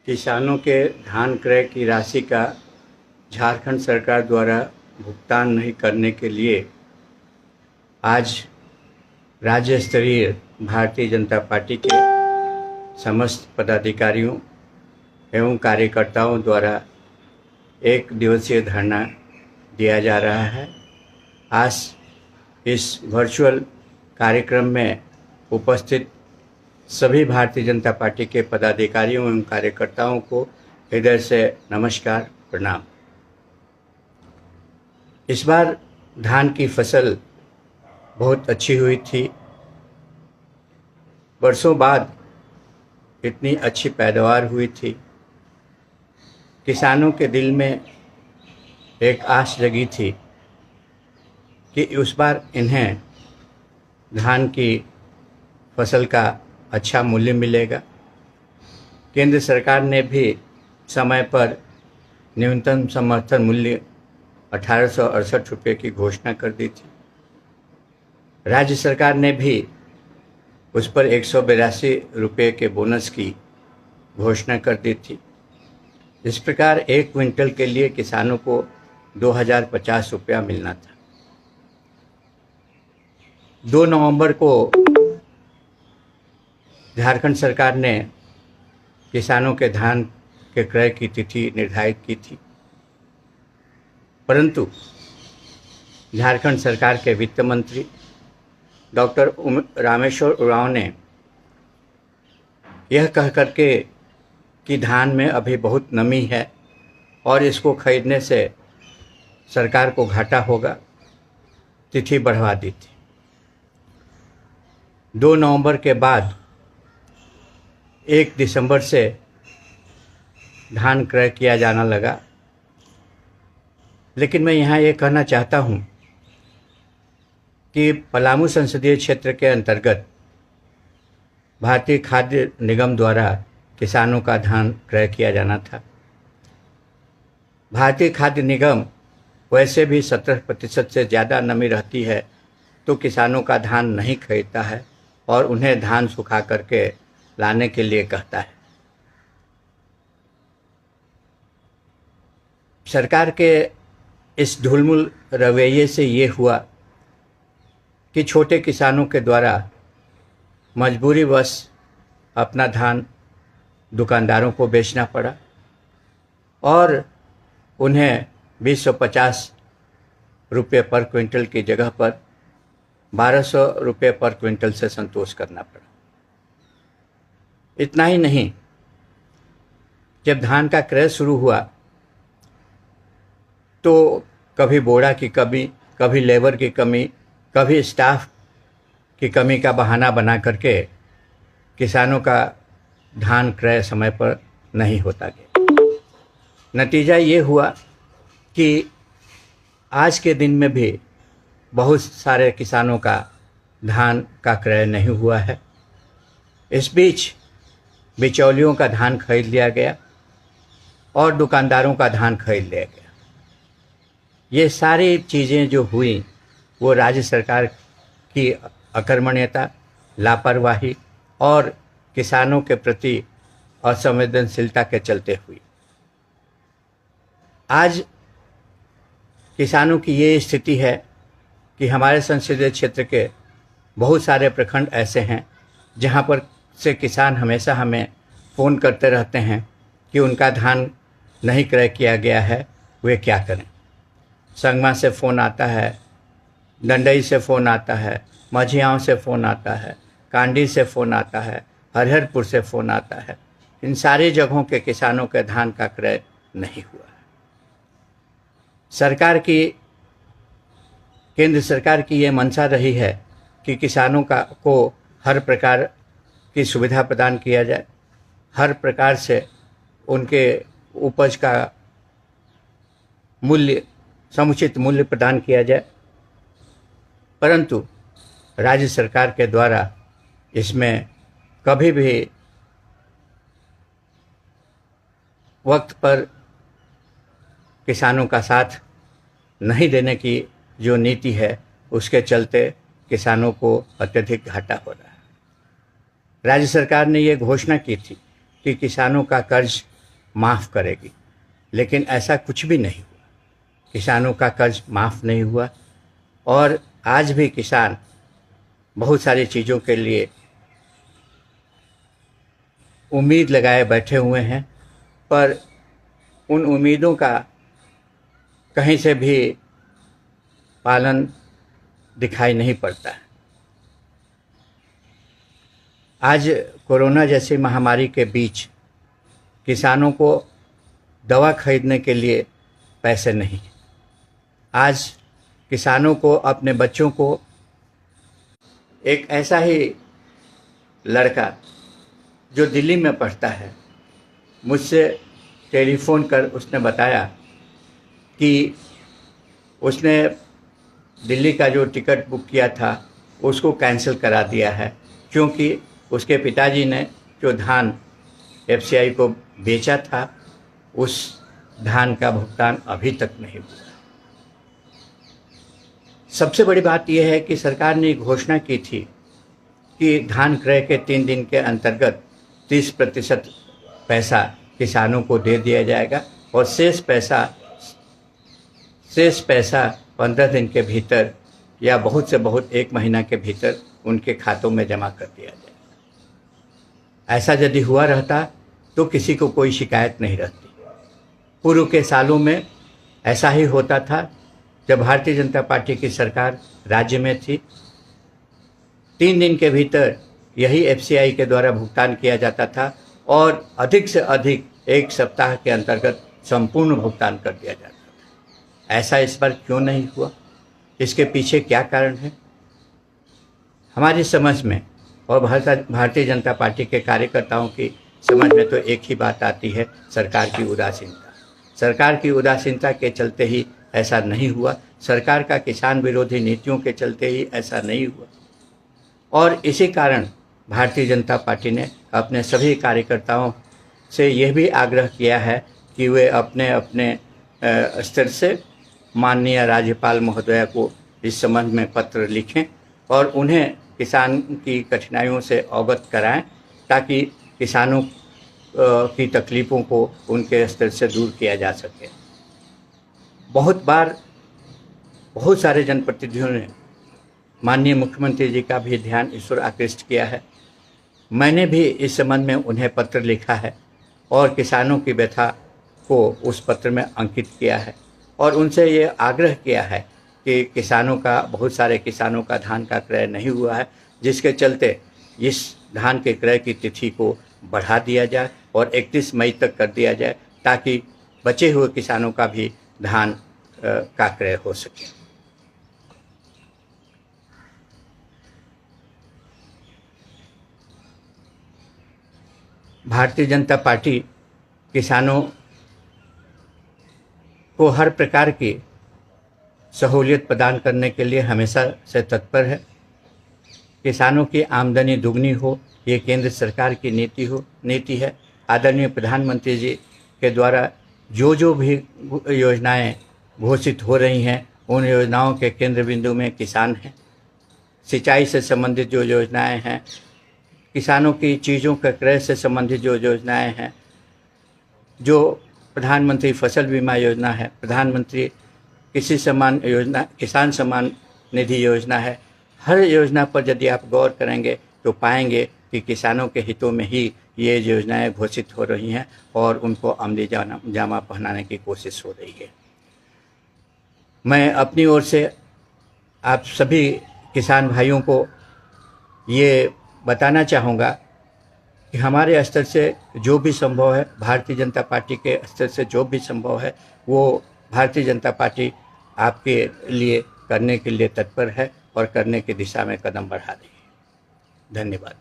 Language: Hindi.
किसानों के धान क्रय की राशि का झारखंड सरकार द्वारा भुगतान नहीं करने के लिए आज राज्य स्तरीय भारतीय जनता पार्टी के समस्त पदाधिकारियों एवं कार्यकर्ताओं द्वारा एक दिवसीय धरना दिया जा रहा है। आज इस वर्चुअल कार्यक्रम में उपस्थित सभी भारतीय जनता पार्टी के पदाधिकारियों एवं कार्यकर्ताओं को हृदय से नमस्कार प्रणाम। इस बार धान की फसल बहुत अच्छी हुई थी। वर्षों बाद इतनी अच्छी पैदावार हुई थी। किसानों के दिल में एक आस जगी थी कि उस बार इन्हें धान की फसल का अच्छा मूल्य मिलेगा। केंद्र सरकार ने भी समय पर न्यूनतम समर्थन मूल्य 1868 रुपये की घोषणा कर दी थी। राज्य सरकार ने भी उस पर 182 रुपये के बोनस की घोषणा कर दी थी। इस प्रकार 1 क्विंटल के लिए किसानों को 2050 रुपया मिलना था। 2 नवंबर को झारखंड सरकार ने किसानों के धान के क्रय की तिथि निर्धारित की थी, परंतु झारखंड सरकार के वित्त मंत्री डॉक्टर रामेश्वर उरांव ने यह कह करके कि धान में अभी बहुत नमी है और इसको खरीदने से सरकार को घाटा होगा, तिथि बढ़वा दी थी। 2 नवंबर के बाद 1 दिसंबर से धान क्रय किया जाना लगा। लेकिन मैं यहाँ ये कहना चाहता हूँ कि पलामू संसदीय क्षेत्र के अंतर्गत भारतीय खाद्य निगम द्वारा किसानों का धान क्रय किया जाना था। भारतीय खाद्य निगम वैसे भी 17% से ज़्यादा नमी रहती है तो किसानों का धान नहीं खरीदता है और उन्हें धान सुखा करके लाने के लिए कहता है। सरकार के इस ढुलमुल रवैये से ये हुआ कि छोटे किसानों के द्वारा मजबूरीवश अपना धान दुकानदारों को बेचना पड़ा और उन्हें 250 रुपये पर क्विंटल की जगह पर 1200 रुपये पर क्विंटल से संतोष करना पड़ा। इतना ही नहीं, जब धान का क्रय शुरू हुआ तो कभी बोरा की कमी, कभी लेबर की कमी, कभी स्टाफ की कमी का बहाना बना करके किसानों का धान क्रय समय पर नहीं होता गया। नतीजा ये हुआ कि आज के दिन में भी बहुत सारे किसानों का धान का क्रय नहीं हुआ है। इस बीच बिचौलियों का धान खरीद लिया गया और दुकानदारों का धान खरीद लिया गया। ये सारी चीज़ें जो हुई वो राज्य सरकार की अकर्मण्यता, लापरवाही और किसानों के प्रति असंवेदनशीलता के चलते हुई। आज किसानों की ये स्थिति है कि हमारे संसदीय क्षेत्र के बहुत सारे प्रखंड ऐसे हैं जहाँ पर से किसान हमेशा हमें फ़ोन करते रहते हैं कि उनका धान नहीं क्रय किया गया है, वे क्या करें। संगमा से फ़ोन आता है, डंडई से फ़ोन आता है, माझियाँव से फ़ोन आता है, कांडी से फ़ोन आता है, हरिहरपुर से फ़ोन आता है। इन सारी जगहों के किसानों के धान का क्रय नहीं हुआ है। केंद्र सरकार की ये मंशा रही है कि किसानों को हर प्रकार की सुविधा प्रदान किया जाए, हर प्रकार से उनके उपज का मूल्य, समुचित मूल्य प्रदान किया जाए, परंतु राज्य सरकार के द्वारा इसमें कभी भी वक्त पर किसानों का साथ नहीं देने की जो नीति है उसके चलते किसानों को अत्यधिक घाटा हो रहा है। राज्य सरकार ने ये घोषणा की थी कि किसानों का कर्ज माफ़ करेगी, लेकिन ऐसा कुछ भी नहीं हुआ। किसानों का कर्ज माफ़ नहीं हुआ और आज भी किसान बहुत सारी चीज़ों के लिए उम्मीद लगाए बैठे हुए हैं, पर उन उम्मीदों का कहीं से भी पालन दिखाई नहीं पड़ता है। आज कोरोना जैसी महामारी के बीच किसानों को दवा खरीदने के लिए पैसे नहीं। आज किसानों को अपने बच्चों को, एक ऐसा ही लड़का जो दिल्ली में पढ़ता है, मुझसे टेलीफोन कर उसने बताया कि उसने दिल्ली का जो टिकट बुक किया था उसको कैंसिल करा दिया है, क्योंकि उसके पिताजी ने जो धान एफसीआई को बेचा था उस धान का भुगतान अभी तक नहीं हुआ। सबसे बड़ी बात यह है कि सरकार ने घोषणा की थी कि धान क्रय के 3 दिन के अंतर्गत 30% पैसा किसानों को दे दिया जाएगा और शेष पैसा 15 दिन के भीतर या बहुत से बहुत 1 महीना के भीतर उनके खातों में जमा कर दिया जाएगा। ऐसा यदि हुआ रहता तो किसी को कोई शिकायत नहीं रहती। पूर्व के सालों में ऐसा ही होता था जब भारतीय जनता पार्टी की सरकार राज्य में थी। 3 दिन के भीतर यही एफसीआई के द्वारा भुगतान किया जाता था और अधिक से अधिक 1 सप्ताह के अंतर्गत संपूर्ण भुगतान कर दिया जाता था। ऐसा इस बार क्यों नहीं हुआ? इसके पीछे क्या कारण है? हमारी समझ में और भारतीय जनता पार्टी के कार्यकर्ताओं की समझ में तो एक ही बात आती है, सरकार की उदासीनता। सरकार की उदासीनता के चलते ही ऐसा नहीं हुआ, सरकार का किसान विरोधी नीतियों के चलते ही ऐसा नहीं हुआ। और इसी कारण भारतीय जनता पार्टी ने अपने सभी कार्यकर्ताओं से यह भी आग्रह किया है कि वे अपने अपने स्तर से माननीय राज्यपाल महोदया को इस संबंध में पत्र लिखें और उन्हें किसान की कठिनाइयों से अवगत कराएं, ताकि किसानों की तकलीफ़ों को उनके स्तर से दूर किया जा सके। बहुत बार बहुत सारे जनप्रतिनिधियों ने माननीय मुख्यमंत्री जी का भी ध्यान इस ओर आकृष्ट किया है। मैंने भी इस संबंध में उन्हें पत्र लिखा है और किसानों की व्यथा को उस पत्र में अंकित किया है और उनसे ये आग्रह किया है कि बहुत सारे किसानों का धान का क्रय नहीं हुआ है, जिसके चलते इस धान के क्रय की तिथि को बढ़ा दिया जाए और 31 मई तक कर दिया जाए, ताकि बचे हुए किसानों का भी धान का क्रय हो सके। भारतीय जनता पार्टी किसानों को हर प्रकार की सहूलियत प्रदान करने के लिए हमेशा से तत्पर है। किसानों की आमदनी दुगनी हो, ये केंद्र सरकार की नीति है। आदरणीय प्रधानमंत्री जी के द्वारा जो भी योजनाएं घोषित हो रही हैं, उन योजनाओं के केंद्र बिंदु में किसान हैं। सिंचाई से संबंधित जो योजनाएं हैं, किसानों की चीज़ों के क्रय से संबंधित जो योजनाएं हैं, जो प्रधानमंत्री फसल बीमा योजना है, प्रधानमंत्री कृषि सम्मान योजना, किसान सम्मान निधि योजना है, हर योजना पर यदि आप गौर करेंगे तो पाएंगे कि किसानों के हितों में ही ये योजनाएं घोषित हो रही हैं और उनको अमली जामा पहनाने की कोशिश हो रही है। मैं अपनी ओर से आप सभी किसान भाइयों को ये बताना चाहूँगा कि हमारे स्तर से जो भी संभव है, भारतीय जनता पार्टी के स्तर से जो भी संभव है, वो भारतीय जनता पार्टी आपके लिए करने के लिए तत्पर है और करने की दिशा में कदम बढ़ा रही है। धन्यवाद।